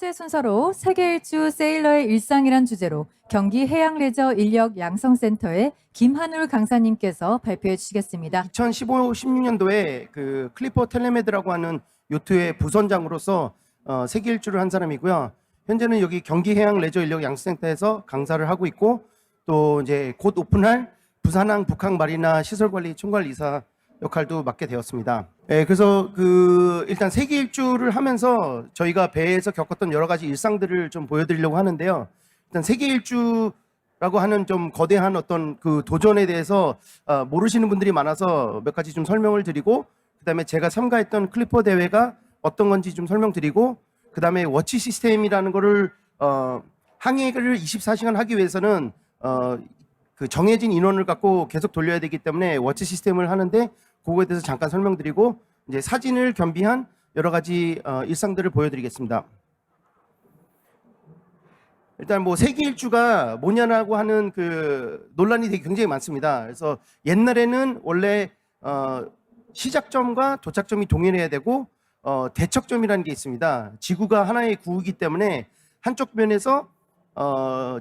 번째 순서로 세계 일주 세일러의 일상이란 주제로 경기 해양레저 인력 양성센터의 김한울 강사님께서 발표해 주시겠습니다. 2015-16년도에 그 클리퍼 텔레메드라고 하는 요트의 부선장으로서 세계 일주를 한 사람이고요. 현재는 여기 경기 해양 레저 인력 양성센터에서 강사를 하고 있고, 또 이제 곧 오픈할 부산항 북항 마리나 시설관리 총괄이사 역할도 맡게 되었습니다. 그래서 일단 세계 일주를 하면서 저희가 배에서 겪었던 여러 가지 일상들을 좀 보여드리려고 하는데요. 일단 세계 일주라고 하는 좀 거대한 어떤 그 도전에 대해서 모르시는 분들이 많아서 몇 가지 좀 설명을 드리고, 그다음에 제가 참가했던 클리퍼 대회가 어떤 건지 좀 설명드리고, 그다음에 워치 시스템이라는 거를 항해를 24시간 하기 위해서는 그 정해진 인원을 갖고 계속 돌려야 되기 때문에 워치 시스템을 하는데, 그거에 대해서 잠깐 설명드리고 이제 사진을 겸비한 여러 가지 일상들을 보여드리겠습니다. 일단 뭐 세계 일주가 뭐냐라고 하는 그 논란이 되게 굉장히 많습니다. 그래서 옛날에는 원래 시작점과 도착점이 동일해야 되고 대척점이라는 게 있습니다. 지구가 하나의 구이기 때문에 한쪽 면에서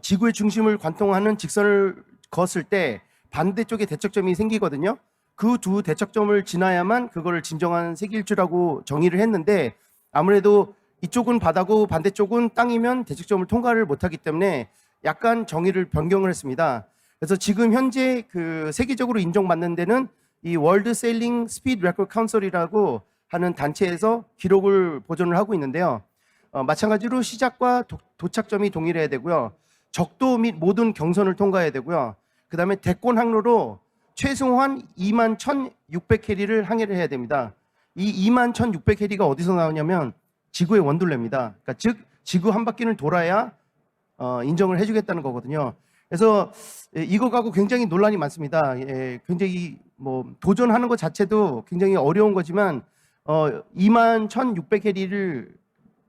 지구의 중심을 관통하는 직선을 그었을 때 반대쪽에 대척점이 생기거든요. 그 두 대척점을 지나야만 그거를 진정한 세계 일주라고 정의를 했는데, 아무래도 이쪽은 바다고 반대쪽은 땅이면 대척점을 통과를 못하기 때문에 약간 정의를 변경을 했습니다. 그래서 지금 현재 그 세계적으로 인정받는 데는 이 월드 세일링 스피드 레코드 카운슬이라고 하는 단체에서 기록을 보존을 하고 있는데요. 마찬가지로 시작과 도착점이 동일해야 되고요. 적도 및 모든 경선을 통과해야 되고요. 그 다음에 대권 항로로 최소한 21,600캐리를 항해를 해야 됩니다. 이 21,600캐리가 어디서 나오냐면 지구의 원둘레입니다. 그러니까 즉 지구 한 바퀴를 돌아야 인정을 해주겠다는 거거든요. 그래서 이거 갖고 굉장히 논란이 많습니다. 굉장히 뭐 도전하는 것 자체도 굉장히 어려운 거지만 21,600캐리를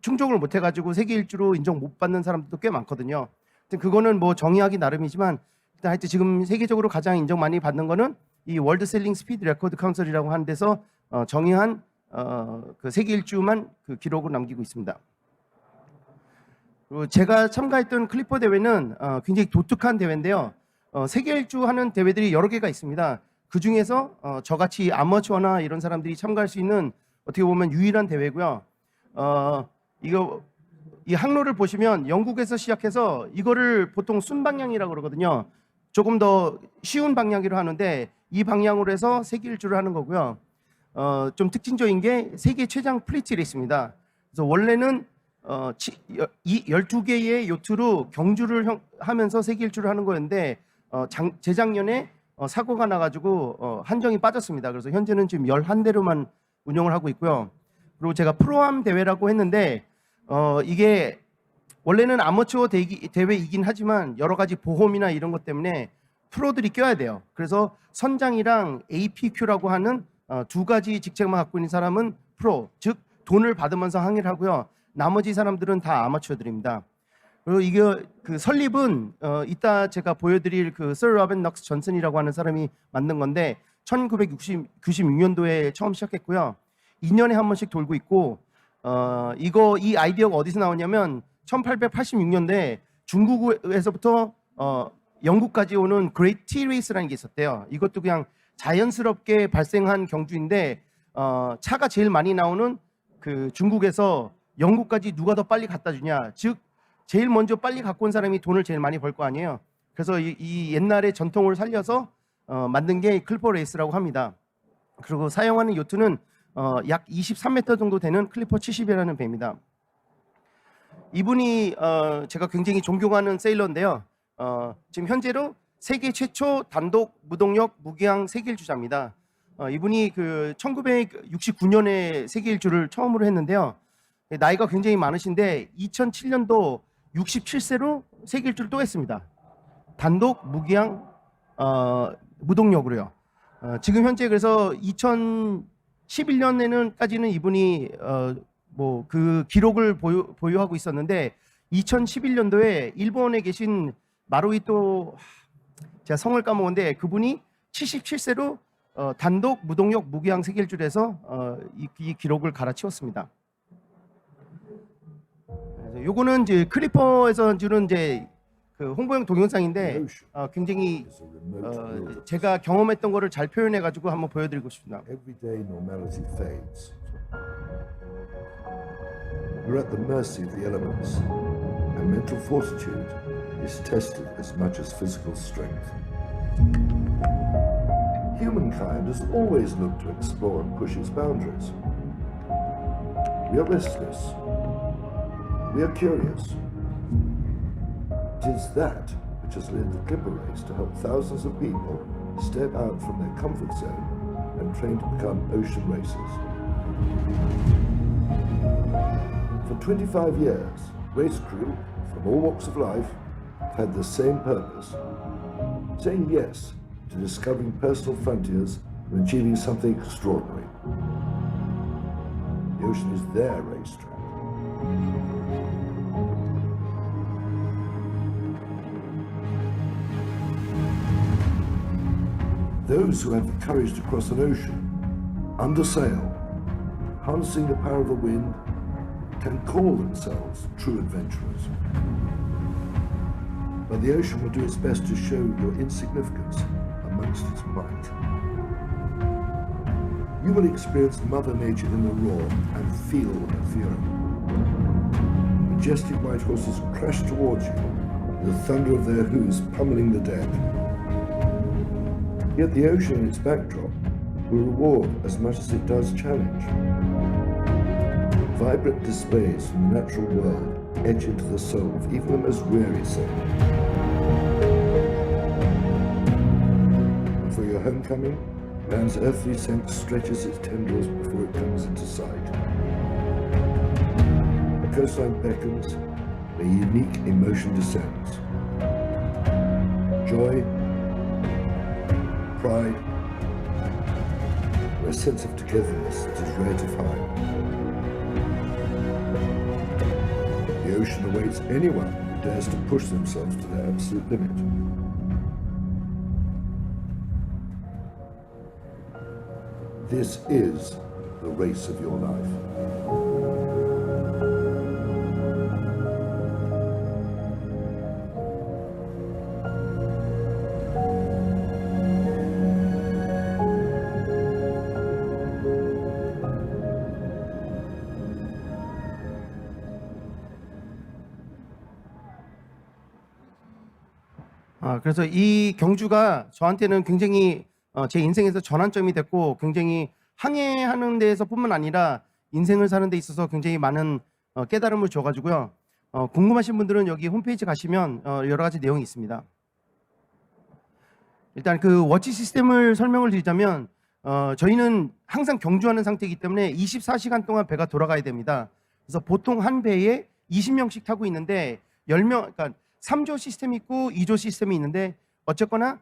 충족을 못 해가지고 세계 일주로 인정 못 받는 사람들도 꽤 많거든요. 그거는 뭐 정의하기 나름이지만, 일단 하여튼 지금 세계적으로 가장 인정 많이 받는 거는 이 월드 셀링 스피드 레코드 카운슬이라고 하는 데서 정의한 그 세계 일주만 그 기록을 남기고 있습니다. 그리고 제가 참가했던 클리퍼 대회는 굉장히 독특한 대회인데요. 세계 일주 하는 대회들이 여러 개가 있습니다. 그 중에서 저같이 아마추어나 이런 사람들이 참가할 수 있는 어떻게 보면 유일한 대회고요. 이 항로를 보시면 영국에서 시작해서 이거를 보통 순방향이라고 그러거든요. 조금 더 쉬운 방향으로 하는데 이 방향으로 해서 세계 일주를 하는 거고요. 좀 특징적인 게 세계 최장 플리트 레이스입니다. 그래서 원래는 12개의 요트로 경주를 하면서 세계 일주를 하는 거였는데 재작년에 사고가 나가지고 한정이 빠졌습니다. 그래서 현재는 지금 11대로만 운영을 하고 있고요. 그리고 제가 프로암 대회라고 했는데 이게 원래는 아마추어 대회이긴 하지만 여러 가지 보험이나 이런 것 때문에 프로들이 껴야 돼요. 그래서 선장이랑 APQ라고 하는 두 가지 직책만 갖고 있는 사람은 프로, 즉 돈을 받으면서 항해를 하고요. 나머지 사람들은 다 아마추어들입니다. 그리고 이게 그 설립은 이따 제가 보여드릴 그 서 로벤 넉스 존슨이라고 하는 사람이 만든 건데 1996년도에 처음 시작했고요. 2년에 한 번씩 돌고 있고, 이 아이디어가 어디서 나오냐면 1886년도에 중국에서부터 영국까지 오는 그레이트 티 레이스라는 게 있었대요. 이것도 그냥 자연스럽게 발생한 경주인데 차가 제일 많이 나오는 그 중국에서 영국까지 누가 더 빨리 갖다 주냐, 즉 제일 먼저 빨리 갖고 온 사람이 돈을 제일 많이 벌 거 아니에요. 그래서 이 옛날의 전통을 살려서 만든 게 클리퍼 레이스라고 합니다. 그리고 사용하는 요트는 약 23m 정도 되는 클리퍼 70이라는 배입니다. 이분이 제가 굉장히 존경하는 세일러인데요. 지금 현재로 세계 최초 단독 무동력 무기항 세계 일주자입니다. 이분이 그 1969년에 세계 일주를 처음으로 했는데요. 나이가 굉장히 많으신데 2007년도 67세로 세계 일주를 또 했습니다. 단독 무기항 무동력으로요. 지금 현재 그래서 2011년에는까지는 이분이 뭐 그 기록을 보유하고 있었는데 2011년도에 일본에 계신 마루히토, 제가 성을 까먹었는데 그분이 77세로 단독 무동력 무기항 세계 일주에서 이 기록을 갈아치웠습니다. 네, 요거는 이제 클리퍼에서 주는 이제 그 홍보용 동영상인데 굉장히 is a remote world. 제가 경험했던 거를 잘 표현해 가지고 한번 보여드리고 싶습니다. Everyday normality fades. You're at the mercy of the elements, and mental fortitude is tested as much as physical strength. Humankind has always looked to explore and push its boundaries. We are restless. We are curious. It is that which has led the Clipper race to help thousands of people step out from their comfort zone and train to become ocean racers. For 25 years, race crew from all walks of life have had the same purpose, saying yes to discovering personal frontiers and achieving something extraordinary. The ocean is their racetrack. Those who have the courage to cross an ocean, under sail, harnessing the power of the wind, can call themselves true adventurers. But the ocean will do its best to show your insignificance amongst its might. You will experience Mother Nature in the roar and feel her fury. Majestic white horses crash towards you, the thunder of their hooves pummeling the deck. Yet the ocean and its backdrop will reward as much as it does challenge. Vibrant displays from the natural world etch into the soul of even the most weary sailor. And for your homecoming, man's earthly sense stretches its tendrils before it comes into sight. The coastline beckons, a unique emotion descends. Joy, pride, or a sense of togetherness that is rare to find. The ocean awaits anyone who dares to push themselves to their absolute limit. This is the race of your life. 그래서 이 경주가 저한테는 굉장히 제 인생에서 전환점이 됐고 굉장히 항해하는 데에서뿐만 아니라 인생을 사는 데 있어서 굉장히 많은 깨달음을 줘가지고요. 궁금하신 분들은 여기 홈페이지 가시면 여러 가지 내용이 있습니다. 일단 그 워치 시스템을 설명을 드리자면 저희는 항상 경주하는 상태이기 때문에 24시간 동안 배가 돌아가야 됩니다. 그래서 보통 한 배에 20명씩 타고 있는데 10명, 그러니까 3조 시스템이 있고 2조 시스템이 있는데 어쨌거나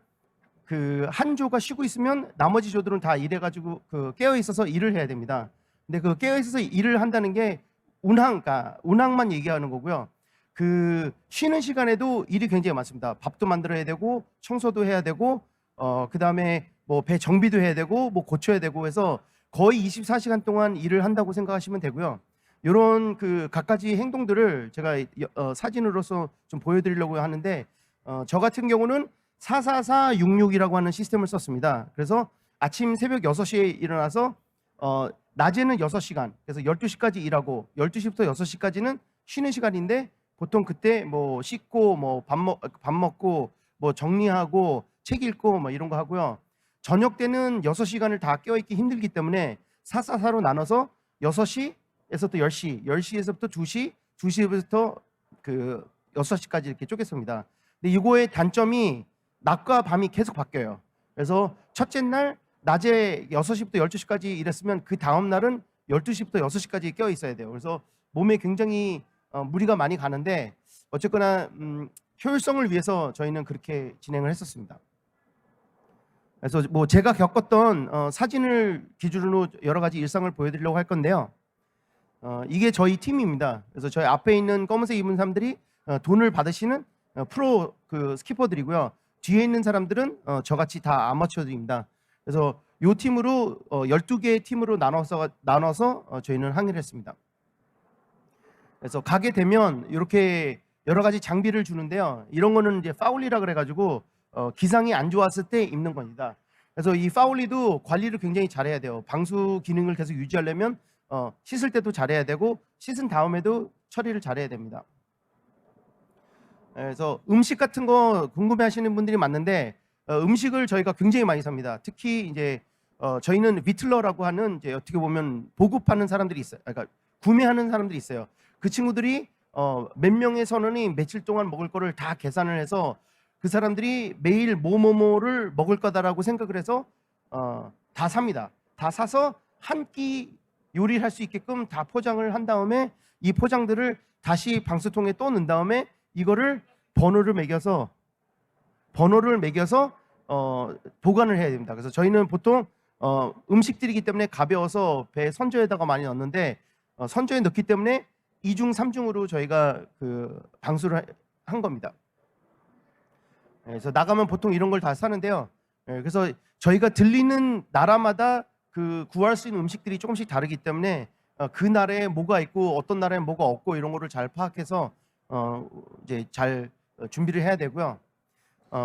그 한 조가 쉬고 있으면 나머지 조들은 다 일해가지고 그 깨어 있어서 일을 해야 됩니다. 근데 그 깨어 있어서 일을 한다는 게 그러니까 운항만 얘기하는 거고요. 그 쉬는 시간에도 일이 굉장히 많습니다. 밥도 만들어야 되고 청소도 해야 되고 그 다음에 뭐 배 정비도 해야 되고 뭐 고쳐야 되고 해서 거의 24시간 동안 일을 한다고 생각하시면 되고요. 이런 그 갖가지 행동들을 제가 사진으로서 좀 보여드리려고 하는데 저 같은 경우는 44466이라고 하는 시스템을 썼습니다. 그래서 아침 새벽 6시에 일어나서 낮에는 6시간, 그래서 12시까지 일하고 12시부터 6시까지는 쉬는 시간인데 보통 그때 뭐 씻고 뭐 밥 먹고 뭐 정리하고 책 읽고 뭐 이런 거 하고요. 저녁 때는 6시간을 다 깨어있기 힘들기 때문에 444로 나눠서 6시에서 또 10시, 10시에서부터 2시, 2시부터 그 6시까지 이렇게 쪼갰습니다. 근데 이거의 단점이 낮과 밤이 계속 바뀌어요. 그래서 첫째 날 낮에 6시부터 12시까지 일했으면 그 다음 날은 12시부터 6시까지 깨어 있어야 돼요. 그래서 몸에 굉장히 무리가 많이 가는데 어쨌거나 효율성을 위해서 저희는 그렇게 진행을 했었습니다. 그래서 뭐 제가 겪었던 사진을 기준으로 여러 가지 일상을 보여드리려고 할 건데요. 이게 저희 팀입니다. 그래서 저희 앞에 있는 검은색 입은 사람들이 돈을 받으시는 프로 그 스키퍼들이고요. 뒤에 있는 사람들은 저같이 다 아마추어들입니다. 그래서 이 팀으로 12개의 팀으로 나눠서 저희는 항해를 했습니다. 그래서 가게 되면 이렇게 여러 가지 장비를 주는데요. 이런 거는 이제 파울리라 그래가지고 기상이 안 좋았을 때 입는 겁니다. 그래서 이 파울리도 관리를 굉장히 잘해야 돼요. 방수 기능을 계속 유지하려면 씻을 때도 잘해야 되고 씻은 다음에도 처리를 잘해야 됩니다. 그래서 음식 같은 거 궁금해하시는 분들이 많은데 음식을 저희가 굉장히 많이 삽니다. 특히 이제 저희는 위틀러라고 하는 이제 어떻게 보면 보급하는 사람들이 있어요. 그러니까 구매하는 사람들이 있어요. 그 친구들이 몇 명의 선원이 며칠 동안 먹을 거를 다 계산을 해서 그 사람들이 매일 뭐뭐뭐를 먹을 거다라고 생각을 해서 다 삽니다. 다 사서 한 끼 요리를 할 수 있게끔 다 포장을 한 다음에 이 포장들을 다시 방수통에 또 넣은 다음에 이거를 번호를 매겨서 보관을 해야 됩니다. 그래서 저희는 보통 음식들이기 때문에 가벼워서 배 선조에다가 많이 넣는데 선조에 넣기 때문에 2중, 3중으로 저희가 그 방수를 한 겁니다. 그래서 나가면 보통 이런 걸 다 사는데요. 그래서 저희가 들리는 나라마다 그 구할 수 있는 음식들이 조금씩 다르기 때문에 그 나라에 뭐가 있고 어떤 나라에 뭐가 없고 이런 거를 잘 파악해서 이제 잘 준비를 해야 되고요.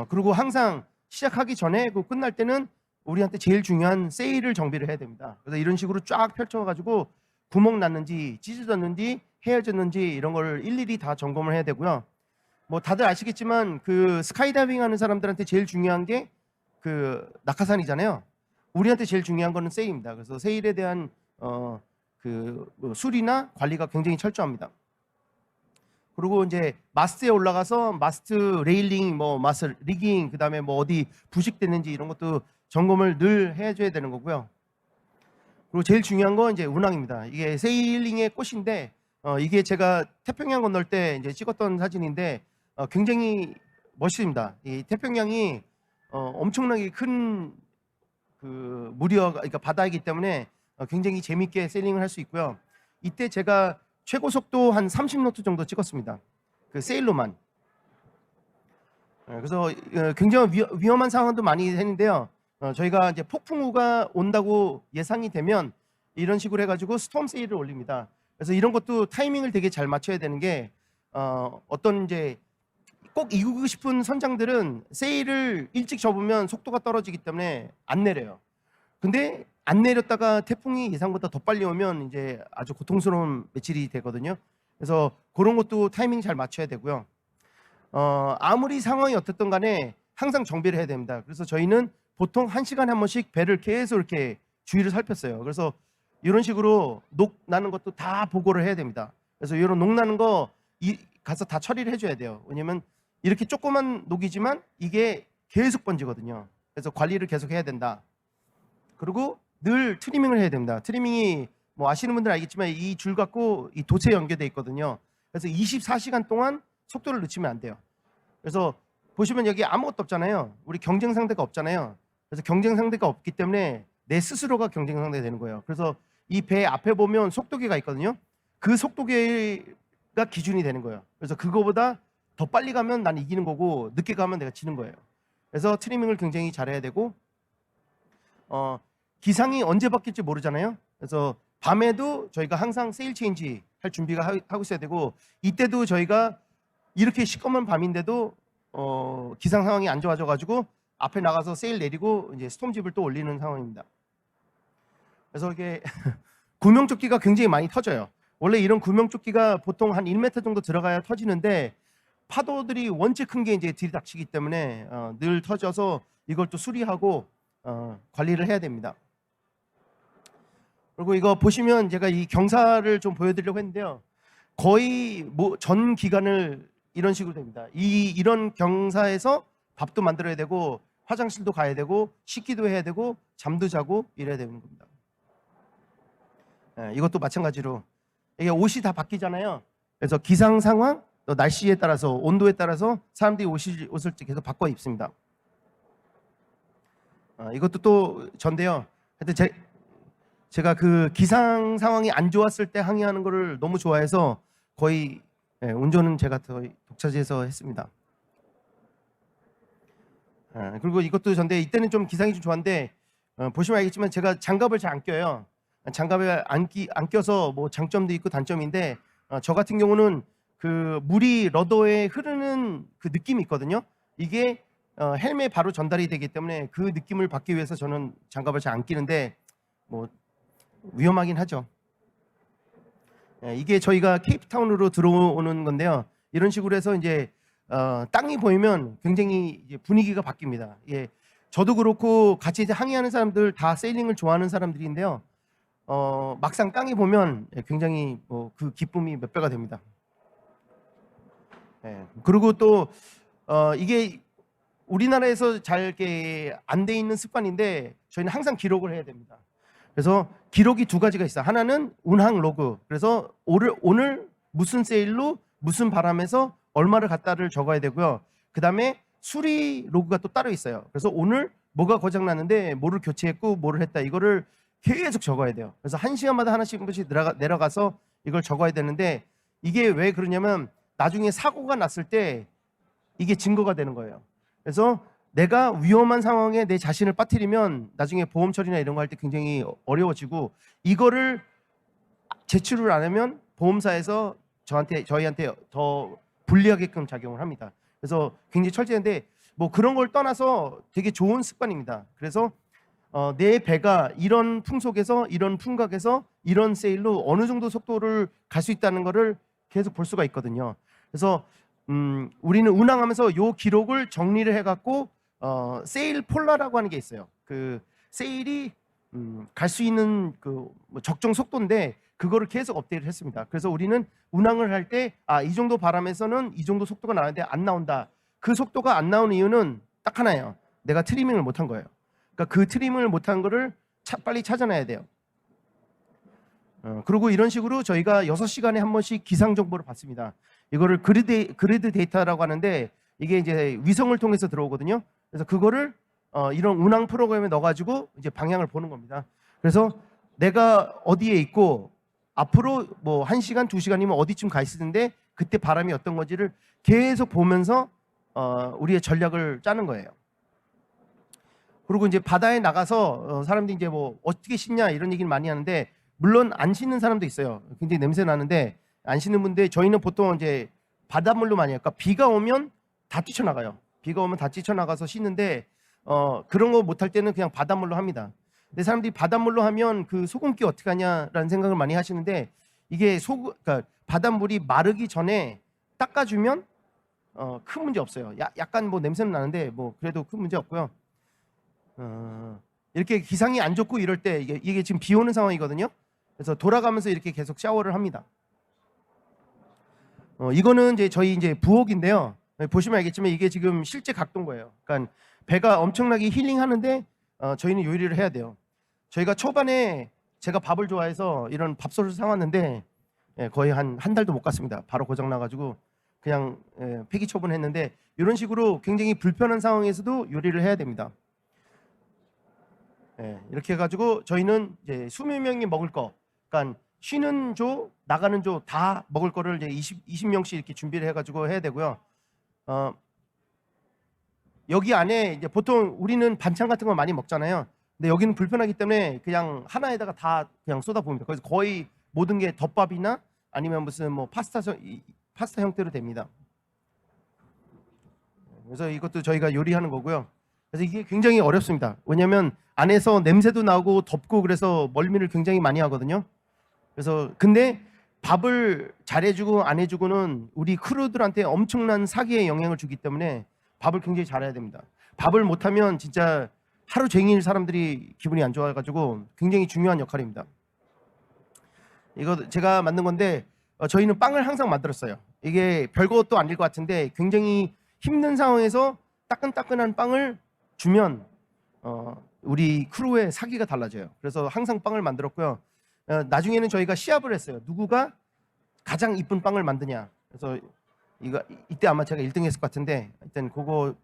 그리고 항상 시작하기 전에 그 끝날 때는 우리한테 제일 중요한 세일을 정비를 해야 됩니다. 그래서 이런 식으로 쫙 펼쳐가지고 구멍 났는지 찢어졌는지 헤어졌는지 이런 걸 일일이 다 점검을 해야 되고요. 뭐 다들 아시겠지만 그 스카이다이빙 하는 사람들한테 제일 중요한 게 그 낙하산이잖아요. 우리한테 제일 중요한 거는 세일입니다. 그래서 세일에 대한 수리나 관리가 굉장히 철저합니다. 그리고 이제 마스트에 올라가서 마스트 레일링, 뭐 마스트 리깅, 그다음에 뭐 어디 부식됐는지 이런 것도 점검을 늘 해줘야 되는 거고요. 그리고 제일 중요한 건 이제 운항입니다. 이게 세일링의 꽃인데 이게 제가 태평양 건널 때 이제 찍었던 사진인데 굉장히 멋있습니다. 이 태평양이 엄청나게 큰 그 그러니까 바다이기 때문에 굉장히 재밌게 세일링을 할 수 있고요. 이때 제가 최고 속도 한 30노트 정도 찍었습니다. 그 세일로만. 그래서 굉장히 위험한 상황도 많이 했는데요. 저희가 이제 폭풍우가 온다고 예상이 되면 이런 식으로 해가지고 스톰 세일을 올립니다. 그래서 이런 것도 타이밍을 되게 잘 맞춰야 되는 게 어떤 이제 꼭 이기고 싶은 선장들은 세일을 일찍 접으면 속도가 떨어지기 때문에 안 내려요. 근데 안 내렸다가 태풍이 예상보다 더 빨리 오면 이제 아주 고통스러운 며칠이 되거든요. 그래서 그런 것도 타이밍 잘 맞춰야 되고요. 아무리 상황이 어떻든 간에 항상 정비를 해야 됩니다. 그래서 저희는 보통 1시간에 한 번씩 배를 계속 이렇게 주위를 살폈어요. 그래서 이런 식으로 녹 나는 것도 다 보고를 해야 됩니다. 그래서 이런 녹 나는 거 가서 다 처리를 해줘야 돼요. 왜냐면 이렇게 조그만 녹이지만 이게 계속 번지거든요. 그래서 관리를 계속 해야 된다. 그리고 늘 트리밍을 해야 됩니다. 트리밍이 뭐 아시는 분들 알겠지만 이 줄 갖고 이 돛에 연결돼 있거든요. 그래서 24시간 동안 속도를 늦추면 안 돼요. 그래서 보시면 여기 아무것도 없잖아요. 우리 경쟁 상대가 없잖아요. 그래서 경쟁 상대가 없기 때문에 내 스스로가 경쟁 상대가 되는 거예요. 그래서 이 배 앞에 보면 속도계가 있거든요. 그 속도계가 기준이 되는 거예요. 그래서 그거보다 더 빨리 가면 난 이기는 거고 늦게 가면 내가 지는 거예요. 그래서 트리밍을 굉장히 잘해야 되고 기상이 언제 바뀔지 모르잖아요. 그래서 밤에도 저희가 항상 세일 체인지 할 준비가 하고 있어야 되고 이때도 저희가 이렇게 시꺼먼 밤인데도 기상 상황이 안 좋아져 가지고 앞에 나가서 세일 내리고 이제 스톰집을 또 올리는 상황입니다. 그래서 이게 구명조끼가 굉장히 많이 터져요. 원래 이런 구명조끼가 보통 한 1m 정도 들어가야 터지는데 파도들이 원체 큰 게 이제 들이닥치기 때문에 늘 터져서 이걸 또 수리하고 관리를 해야 됩니다. 그리고 이거 보시면 제가 이 경사를 좀 보여드리려고 했는데요. 거의 뭐 전 기간을 이런 식으로 됩니다. 이런 경사에서 밥도 만들어야 되고 화장실도 가야 되고 씻기도 해야 되고 잠도 자고 이래야 되는 겁니다. 이것도 마찬가지로 이게 옷이 다 바뀌잖아요. 그래서 기상 상황, 또 날씨에 따라서 온도에 따라서 사람들이 옷을 계속 바꿔 입습니다. 이것도 또 전데요. 하여튼 제가 그 기상 상황이 안 좋았을 때 항해하는 거를 너무 좋아해서 거의 운전은 제가 거의 독차지해서 했습니다. 그리고 이것도 전데 이때는 좀 기상이 좀 좋았는데 보시면 알겠지만 제가 장갑을 잘 안 껴요. 장갑을 안 껴서 뭐 장점도 있고 단점인데 저 같은 경우는 그 물이 러더에 흐르는 그 느낌이 있거든요. 이게 헬멧에 바로 전달이 되기 때문에 그 느낌을 받기 위해서 저는 장갑을 잘 안 끼는데 뭐 위험하긴 하죠. 이게 저희가 케이프타운으로 들어오는 건데요. 이런 식으로 해서 이제 땅이 보이면 굉장히 이제 분위기가 바뀝니다. 예, 저도 그렇고 같이 이제 항해하는 사람들 다 세일링을 좋아하는 사람들인데요. 막상 땅이 보면 굉장히 그 기쁨이 몇 배가 됩니다. 예, 그리고 또 이게 우리나라에서 잘 안 돼 있는 습관인데 저희는 항상 기록을 해야 됩니다. 그래서 기록이 두 가지가 있어요. 하나는 운항 로그. 그래서 오늘 무슨 세일로 무슨 바람에서 얼마를 갔다를 적어야 되고요. 그 다음에 수리 로그가 또 따로 있어요. 그래서 오늘 뭐가 고장 났는데 뭐를 교체했고 뭐를 했다 이거를 계속 적어야 돼요. 그래서 1시간마다 하나씩 내려가서 이걸 적어야 되는데 이게 왜 그러냐면 나중에 사고가 났을 때 이게 증거가 되는 거예요. 그래서 내가 위험한 상황에 내 자신을 빠뜨리면 나중에 보험 처리나 이런 거 할 때 굉장히 어려워지고 이거를 제출을 안 하면 보험사에서 저희한테 더 불리하게끔 작용을 합니다. 그래서 굉장히 철저한데 뭐 그런 걸 떠나서 되게 좋은 습관입니다. 그래서 내 배가 이런 풍속에서 이런 풍각에서 이런 세일로 어느 정도 속도를 갈 수 있다는 거를 계속 볼 수가 있거든요. 그래서 우리는 운항하면서 요 기록을 정리를 해갖고 세일 폴라라고 하는 게 있어요. 그 세일이 갈 수 있는 뭐 적정 속도인데 그거를 계속 업데이트를 했습니다. 그래서 우리는 운항을 할 때 이 정도 바람에서는 이 정도 속도가 나오는데 안 나온다. 그 속도가 안 나오는 이유는 딱 하나예요. 내가 트리밍을 못한 거예요. 그러니까 그 트리밍을 못한 거를 빨리 찾아내야 돼요. 그리고 이런 식으로 저희가 6시간에 한 번씩 기상 정보를 받습니다. 이거를 그리드 데이터라고 하는데 이게 이제 위성을 통해서 들어오거든요. 그래서 그거를 이런 운항 프로그램에 넣어가지고 이제 방향을 보는 겁니다. 그래서 내가 어디에 있고 앞으로 뭐 1시간, 2시간이면 어디쯤 가 있을 텐데 그때 바람이 어떤 건지를 계속 보면서 우리의 전략을 짜는 거예요. 그리고 이제 바다에 나가서 사람들이 이제 뭐 어떻게 씻냐 이런 얘기를 많이 하는데 물론 안 씻는 사람도 있어요. 굉장히 냄새 나는데 안 씻는 분들 저희는 보통 이제 바닷물로 많이 해요. 그러니까 비가 오면 다 뛰쳐나가요. 비가 오면 다 뛰쳐나가서 씻는데 그런 거 못할 때는 그냥 바닷물로 합니다. 근데 사람들이 바닷물로 하면 그 소금기 어떻게 하냐라는 생각을 많이 하시는데 이게 그러니까 바닷물이 마르기 전에 닦아주면 큰 문제 없어요. 약간 뭐 냄새는 나는데 뭐 그래도 큰 문제 없고요. 이렇게 기상이 안 좋고 이럴 때 이게 지금 비 오는 상황이거든요. 그래서 돌아가면서 이렇게 계속 샤워를 합니다. 이거는 이제 저희 이제 부엌인데요. 보시면 알겠지만 이게 지금 실제 각도인 거예요. 그러니까 배가 엄청나게 힐링하는데 저희는 요리를 해야 돼요. 저희가 초반에 제가 밥을 좋아해서 이런 밥솥을 사왔는데 거의 한 달도 못 갔습니다. 바로 고장 나가지고 그냥 폐기 처분했는데 이런 식으로 굉장히 불편한 상황에서도 요리를 해야 됩니다. 이렇게 해가지고 저희는 이제 20명이 먹을 거, 그러니까 쉬는 조, 나가는 조 다 먹을 거를 이제 20명씩 이렇게 준비를 해가지고 해야 되고요. 여기 안에 이제 보통 우리는 반찬 같은 거 많이 먹잖아요. 근데 여기는 불편하기 때문에 그냥 하나에다가 다 그냥 쏟아부습니다. 그래서 거의 모든 게 덮밥이나 아니면 무슨 뭐 파스타 형태로 됩니다. 그래서 이것도 저희가 요리하는 거고요. 그래서 이게 굉장히 어렵습니다. 왜냐하면 안에서 냄새도 나고 덥고 그래서 멀미를 굉장히 많이 하거든요. 그래서 근데 밥을 잘해주고 안 해주고는 우리 크루들한테 엄청난 사기에 영향을 주기 때문에 밥을 굉장히 잘해야 됩니다. 밥을 못하면 진짜 하루 종일 사람들이 기분이 안 좋아가지고 굉장히 중요한 역할입니다. 이거 제가 만든 건데 저희는 빵을 항상 만들었어요. 이게 별것도 아닐 것 같은데 굉장히 힘든 상황에서 따끈따끈한 빵을 주면 우리 크루의 사기가 달라져요. 그래서 항상 빵을 만들었고요. 나중에는 저희가 시합을 했어요. 누구가 가장 이쁜 빵을 만드냐. 그래서 이때 아마 제가 1등 했을 것 같은데 일단 그거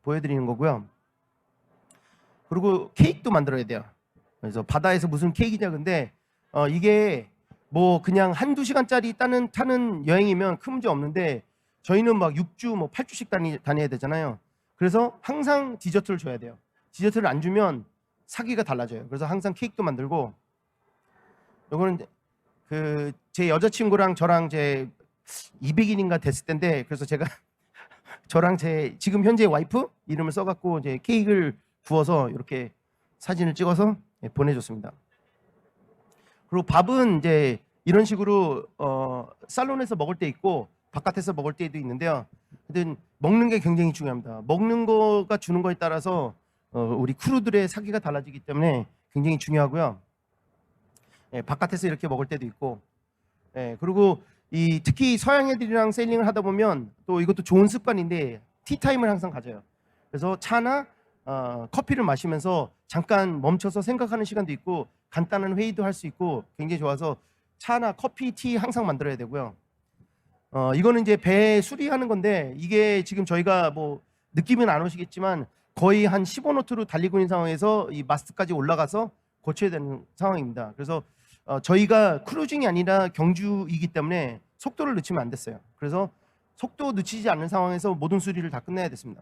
보여드리는 거고요. 그리고 케이크도 만들어야 돼요. 그래서 바다에서 무슨 케이크냐. 근데 이게 뭐 그냥 한두 시간짜리 타는 여행이면 큰 문제 없는데 저희는 막 6주 뭐 8주씩 다녀야 되잖아요. 그래서 항상 디저트를 줘야 돼요. 디저트를 안 주면 사기가 달라져요. 그래서 항상 케이크도 만들고, 요거는 그 제 여자친구랑 저랑 제 200일인가 됐을 때인데, 그래서 제가 저랑 제 지금 현재 와이프 이름을 써갖고 이제 케이크를 구워서 이렇게 사진을 찍어서 보내줬습니다. 그리고 밥은 이제 이런 식으로 살론에서 먹을 때 있고 바깥에서 먹을 때도 있는데요. 하여튼 먹는 게 굉장히 중요합니다. 먹는 거가 주는 거에 따라서 우리 크루들의 사기가 달라지기 때문에 굉장히 중요하고요. 바깥에서 이렇게 먹을 때도 있고, 그리고 특히 서양 애들이랑 세일링을 하다 보면 또 이것도 좋은 습관인데 티타임을 항상 가져요. 그래서 차나 커피를 마시면서 잠깐 멈춰서 생각하는 시간도 있고 간단한 회의도 할 수 있고 굉장히 좋아서 차나 커피, 티 항상 만들어야 되고요. 이거는 이제 배 수리하는 건데 이게 지금 저희가 뭐 느낌은 안 오시겠지만 거의 한 15노트로 달리고 있는 상황에서 이 마스트까지 올라가서 고쳐야 되는 상황입니다. 그래서 저희가 크루징이 아니라 경주이기 때문에 속도를 늦추면 안 됐어요. 그래서 속도 늦추지 않는 상황에서 모든 수리를 다 끝내야 됐습니다.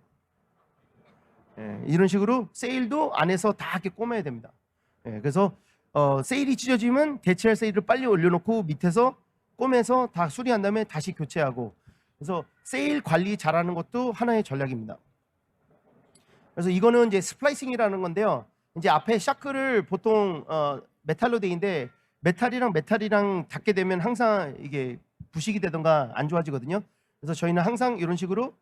이런 식으로 세일도 안에서 다 이렇게 꼬매야 됩니다. 그래서 세일이 찢어지면 대체할 세일을 빨리 올려놓고 밑에서 꼬매서 다 수리한 다음에 다시 교체하고, 그래서 세일 관리 잘하는 것도 하나의 전략입니다. 그래서 이거는 이제 스플라이싱이라는 건데요. 이제 앞에 샤크를 보통 메탈로 돼 있는데 메탈이랑 닿게 되면 항상 이게 부식이 되던가 안 좋아지거든요. 그래서 저희는 항상 이런 식으로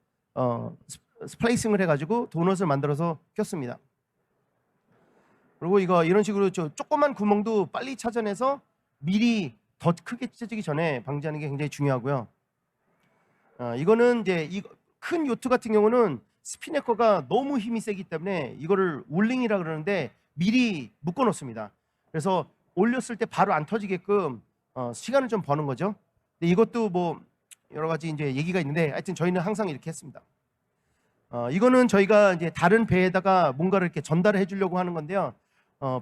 스플레이싱을 해가지고 도넛을 만들어서 꼈습니다. 그리고 이런 식으로 조그만 구멍도 빨리 찾아내서 미리 더 크게 찢어지기 전에 방지하는 게 굉장히 중요하고요. 이거는 이제 큰 요트 같은 경우는 스피네커가 너무 힘이 세기 때문에 이거를 올링이라 그러는데 미리 묶어 놓습니다. 그래서 올렸을 때 바로 안 터지게끔 시간을 좀 버는 거죠. 근데 이것도 뭐 여러 가지 이제 얘기가 있는데 하여튼 저희는 항상 이렇게 했습니다. 이거는 저희가 이제 다른 배에다가 뭔가를 이렇게 전달을 해주려고 하는 건데요.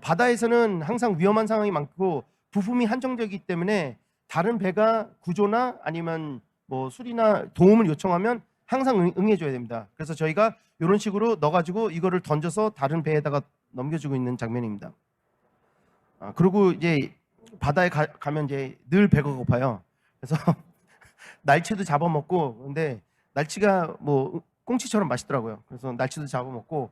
바다에서는 항상 위험한 상황이 많고 부품이 한정되기 때문에 다른 배가 구조나 아니면 뭐 수리나 도움을 요청하면 항상 응해줘야 됩니다. 그래서 저희가 이런 식으로 넣어가지고 이거를 던져서 다른 배에다가 넘겨주고 있는 장면입니다. 그리고 이제 바다에 가면 이제 늘 배가 고파요. 그래서 날치도 잡아먹고, 근데 날치가 뭐 꽁치처럼 맛있더라고요. 그래서 날치도 잡아먹고,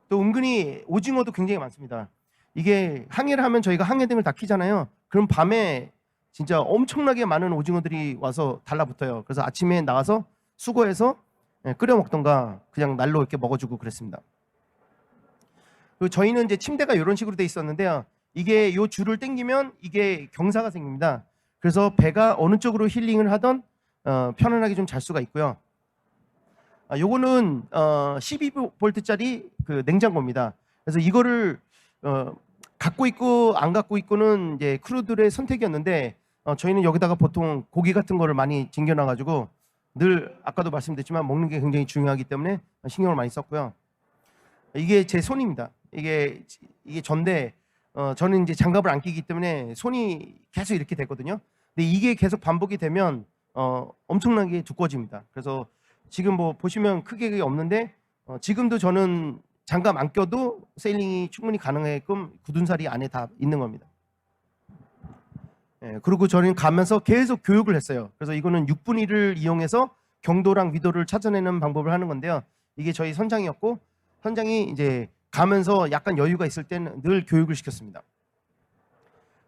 또 은근히 오징어도 굉장히 많습니다. 이게 항해를 하면 저희가 항해등을 다 켜잖아요. 그럼 밤에 진짜 엄청나게 많은 오징어들이 와서 달라붙어요. 그래서 아침에 나가서 수거해서 끓여 먹던가 그냥 날로 이렇게 먹어주고 그랬습니다. 그리고 저희는 이제 침대가 이런 식으로 돼 있었는데요. 이게 요 줄을 당기면 이게 경사가 생깁니다. 그래서 배가 어느 쪽으로 힐링을 하던 편안하게 좀 잘 수가 있고요. 요거는 12V짜리 그 냉장고입니다. 그래서 이거를 갖고 있고 안 갖고 있고는 이제 크루들의 선택이었는데 저희는 여기다가 보통 고기 같은 거를 많이 쟁겨놔 가지고 늘 아까도 말씀드렸지만 먹는 게 굉장히 중요하기 때문에 신경을 많이 썼고요. 이게 제 손입니다. 이게 전데 저는 이제 장갑을 안 끼기 때문에 손이 계속 이렇게 되거든요. 근데 이게 계속 반복이 되면 엄청나게 두꺼워집니다. 그래서 지금 뭐 보시면 크게 없는데 지금도 저는 장갑 안 껴도 세일링이 충분히 가능하게끔 굳은 살이 안에 다 있는 겁니다. 그리고 저는 가면서 계속 교육을 했어요. 그래서 이거는 6분의 1을 이용해서 경도랑 위도를 찾아내는 방법을 하는 건데요. 이게 저희 선장이었고, 선장이 이제 가면서 약간 여유가 있을 때는 늘 교육을 시켰습니다.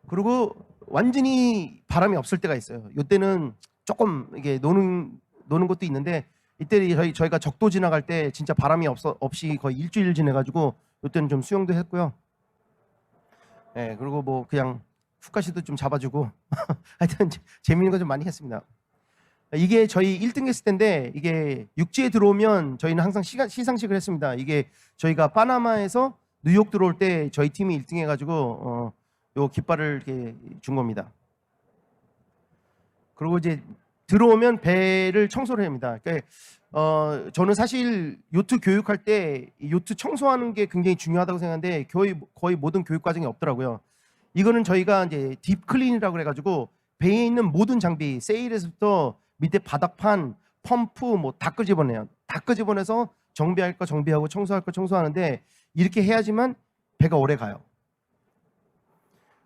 그리고 완전히 바람이 없을 때가 있어요. 이때는 조금 이게 노는 것도 있는데, 이때 저희가 적도 지나갈 때 진짜 바람이 없이 거의 일주일 지내가지고 이때는 좀 수영도 했고요. 그리고 뭐 그냥 훅가시도 좀 잡아주고 하여튼 재밌는 거 좀 많이 했습니다. 이게 저희 1등 했을 때인데, 이게 육지에 들어오면 저희는 항상 시상식을 했습니다. 이게 저희가 파나마에서 뉴욕 들어올 때 저희 팀이 1등 해가지고 요 깃발을 이렇게 준 겁니다. 그리고 이제 들어오면 배를 청소를 합니다. 그러니까 저는 사실 요트 교육할 때 요트 청소하는 게 굉장히 중요하다고 생각하는데 거의 모든 교육 과정이 없더라고요. 이거는 저희가 이제 딥 클린이라고 그래가지고 배에 있는 모든 장비, 세일에서부터 밑에 바닥판, 펌프 뭐 다 끄집어내요. 다 끄집어내서 정비할 거 정비하고 청소할 거 청소하는데 이렇게 해야지만 배가 오래 가요.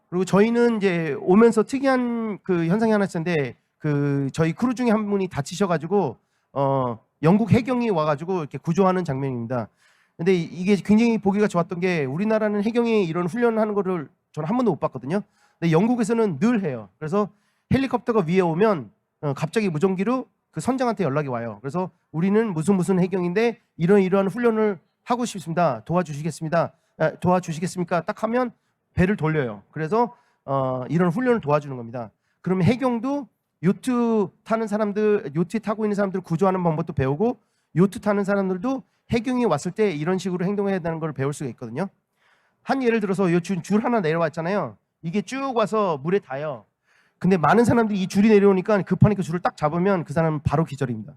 그리고 저희는 이제 오면서 특이한 그 현상이 하나 있었는데 그 저희 크루 중에 한 분이 다치셔가지고 영국 해경이 와가지고 이렇게 구조하는 장면입니다. 근데 이게 굉장히 보기가 좋았던 게 우리나라는 해경이 이런 훈련을 하는 거를 저는 한 번도 못 봤거든요. 근데 영국에서는 늘 해요. 그래서 헬리콥터가 위에 오면 갑자기 무전기로 그 선장한테 연락이 와요. 그래서 우리는 무슨 해경인데 이러한 훈련을 하고 싶습니다. 도와주시겠습니까? 딱 하면 배를 돌려요. 그래서 이런 훈련을 도와주는 겁니다. 그러면 해경도 요트 타는 사람들, 요트 타고 있는 사람들 구조하는 방법도 배우고 요트 타는 사람들도 해경이 왔을 때 이런 식으로 행동해야 되는 걸 배울 수가 있거든요. 한 예를 들어서 이 줄 하나 내려왔잖아요. 이게 쭉 와서 물에 닿아요. 근데 많은 사람들이 이 줄이 내려오니까 급하니까 줄을 딱 잡으면 그 사람은 바로 기절입니다.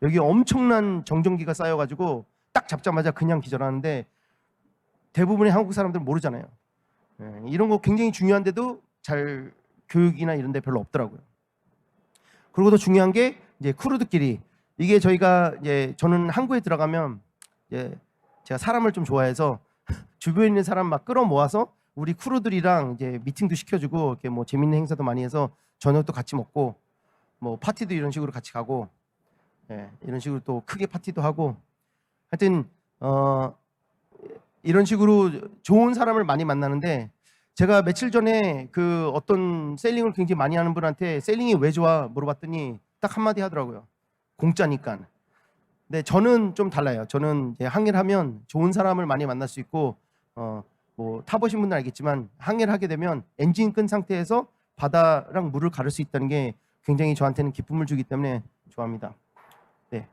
여기 엄청난 정전기가 쌓여가지고 딱 잡자마자 그냥 기절하는데 대부분의 한국 사람들은 모르잖아요. 이런 거 굉장히 중요한데도 잘 교육이나 이런 데 별로 없더라고요. 그리고 더 중요한 게 이제 크루들끼리 이게 저희가 이제 저는 항구에 들어가면 이제 제가 사람을 좀 좋아해서 주변에 있는 사람 막 끌어모아서 우리 크루들이랑 이제 미팅도 시켜주고 이렇게 뭐 재밌는 행사도 많이 해서 저녁도 같이 먹고 뭐 파티도 이런 식으로 같이 가고 이런 식으로 또 크게 파티도 하고 하여튼 이런 식으로 좋은 사람을 많이 만나는데 제가 며칠 전에 그 어떤 세일링을 굉장히 많이 하는 분한테 세일링이 왜 좋아 물어봤더니 딱 한마디 하더라고요. 공짜니까. 근데 저는 좀 달라요. 저는 이제 항해를 하면 좋은 사람을 많이 만날 수 있고 뭐 타보신 분은 알겠지만 항해를 하게 되면 엔진 끈 상태에서 바다랑 물을 가를 수 있다는 게 굉장히 저한테는 기쁨을 주기 때문에 좋아합니다. 네.